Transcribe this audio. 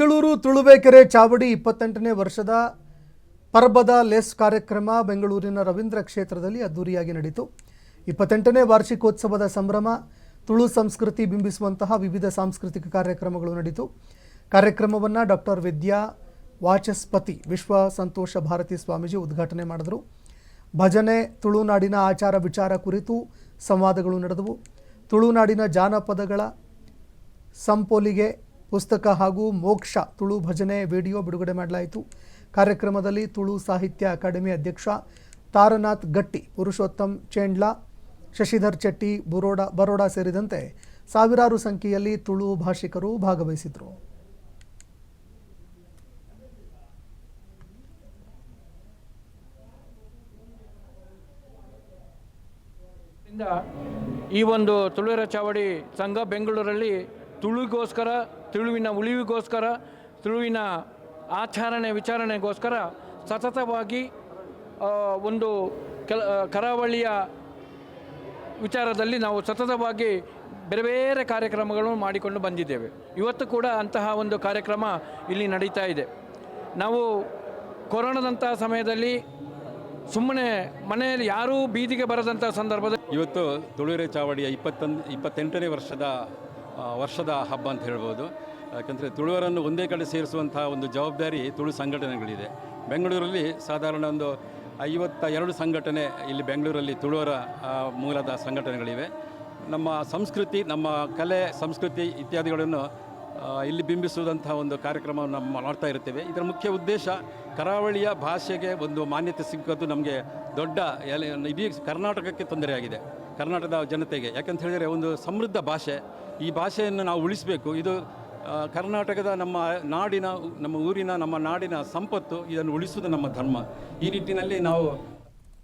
ಬೆಂಗಳೂರು ತುಳುವೇಕೆರೆ ಚಾವಡಿ 28ನೇ ವರ್ಷದ ಪರ್ಬದ ಲೆಸ್ ಕಾರ್ಯಕ್ರಮ ಬೆಂಗಳೂರಿನ ರವೀಂದ್ರ ಕ್ಷೇತ್ರದಲ್ಲಿ ಅದ್ದೂರಿಯಾಗಿ ನಡೆಯಿತು. 28ನೇ ವಾರ್ಷಿಕೋತ್ಸವದ ಸಂಭ್ರಮ, ತುಳು ಸಂಸ್ಕೃತಿ ಬಿಂಬಿಸುವಂತಹ ವಿವಿಧ ಸಾಂಸ್ಕೃತಿಕ ಕಾರ್ಯಕ್ರಮಗಳು ನಡೆಯಿತು. ಕಾರ್ಯಕ್ರಮವನ್ನು ಡಾಕ್ಟರ್ ವಿದ್ಯಾ ವಾಚಸ್ಪತಿ ವಿಶ್ವ ಸಂತೋಷ ಭಾರತಿ ಸ್ವಾಮೀಜಿ ಉದ್ಘಾಟನೆ ಮಾಡಿದರು. ಭಜನೆ, ತುಳುನಾಡಿನ ಆಚಾರ ವಿಚಾರ ಕುರಿತು ಸಂವಾದಗಳು ನಡೆದವು. ತುಳುನಾಡಿನ ಜಾನಪದಗಳ ಸಂಪೋಲಿಗೆ ಪುಸ್ತಕ ಹಾಗೂ ಮೋಕ್ಷ ತುಳು ಭಜನೆ ವಿಡಿಯೋ ಬಿಡುಗಡೆ ಮಾಡಲಾಯಿತು. ಕಾರ್ಯಕ್ರಮದಲ್ಲಿ ತುಳು ಸಾಹಿತ್ಯ ಅಕಾಡೆಮಿ ಅಧ್ಯಕ್ಷ ತಾರನಾಥ್ ಗಟ್ಟಿ, ಪುರುಷೋತ್ತಮ್ ಚೇಂಡ್ಲಾ, ಶಶಿಧರ್ ಚೆಟ್ಟಿ, ಬರೋಡಾ ಸೇರಿದಂತೆ ಸಾವಿರಾರು ಸಂಖ್ಯೆಯಲ್ಲಿ ತುಳು ಭಾಷಿಕರು ಭಾಗವಹಿಸಿದರು. ಈ ಒಂದು ತುಳುವೆರ ಚಾವಡಿ ಸಂಘ ಬೆಂಗಳೂರಲ್ಲಿ ತುಳುಗೋಸ್ಕರ, ತುಳುವಿನ ಉಳಿವಿಗೋಸ್ಕರ, ತುಳುವಿನ ಆಚರಣೆ ವಿಚಾರಣೆಗೋಸ್ಕರ ಸತತವಾಗಿ ಒಂದು ಕರಾವಳಿಯ ವಿಚಾರದಲ್ಲಿ ನಾವು ಸತತವಾಗಿ ಬೇರೆ ಬೇರೆ ಕಾರ್ಯಕ್ರಮಗಳನ್ನು ಮಾಡಿಕೊಂಡು ಬಂದಿದ್ದೇವೆ. ಇವತ್ತು ಕೂಡ ಅಂತಹ ಒಂದು ಕಾರ್ಯಕ್ರಮ ಇಲ್ಲಿ ನಡೀತಾ ಇದೆ. ನಾವು ಕೊರೋನಾದಂತಹ ಸಮಯದಲ್ಲಿ ಸುಮ್ಮನೆ ಮನೆಯಲ್ಲಿ ಯಾರೂ ಬೀದಿಗೆ ಬರದಂಥ ಸಂದರ್ಭದಲ್ಲಿ ಇವತ್ತು ತುಳುವೆರೆ ಚಾವಡಿಯ 28ನೇ ವರ್ಷದ ಹಬ್ಬ ಅಂತ ಹೇಳ್ಬೋದು. ಯಾಕಂದರೆ ತುಳುವರನ್ನು ಒಂದೇ ಕಡೆ ಸೇರಿಸುವಂಥ ಒಂದು ಜವಾಬ್ದಾರಿ ತುಳು ಸಂಘಟನೆಗಳಿದೆ. ಬೆಂಗಳೂರಲ್ಲಿ ಸಾಧಾರಣ ಒಂದು 52 ಸಂಘಟನೆ ಇಲ್ಲಿ ಬೆಂಗಳೂರಲ್ಲಿ ತುಳುವರ ಮೂಲದ ಸಂಘಟನೆಗಳಿವೆ. ನಮ್ಮ ಸಂಸ್ಕೃತಿ, ನಮ್ಮ ಕಲೆ, ಸಂಸ್ಕೃತಿ ಇತ್ಯಾದಿಗಳನ್ನು ಇಲ್ಲಿ ಬಿಂಬಿಸುವಂಥ ಒಂದು ಕಾರ್ಯಕ್ರಮವನ್ನು ಮಾಡ್ತಾ ಇರ್ತೇವೆ. ಇದರ ಮುಖ್ಯ ಉದ್ದೇಶ ಕರಾವಳಿಯ ಭಾಷೆಗೆ ಒಂದು ಮಾನ್ಯತೆ ಸಿಕ್ಕೋದು ನಮಗೆ ದೊಡ್ಡ ಇಡೀ ಕರ್ನಾಟಕಕ್ಕೆ ತೊಂದರೆಯಾಗಿದೆ, ಕರ್ನಾಟಕದ ಜನತೆಗೆ. ಯಾಕಂತ ಹೇಳಿದರೆ ಒಂದು ಸಮೃದ್ಧ ಭಾಷೆ, ಈ ಭಾಷೆಯನ್ನು ನಾವು ಉಳಿಸಬೇಕು. ಇದು ಕರ್ನಾಟಕದ ನಮ್ಮ ನಾಡಿನ, ನಮ್ಮ ಊರಿನ, ನಮ್ಮ ನಾಡಿನ ಸಂಪತ್ತು. ಇದನ್ನು ಉಳಿಸುವುದು ನಮ್ಮ ಧರ್ಮ. ಈ ನಿಟ್ಟಿನಲ್ಲಿ ನಾವು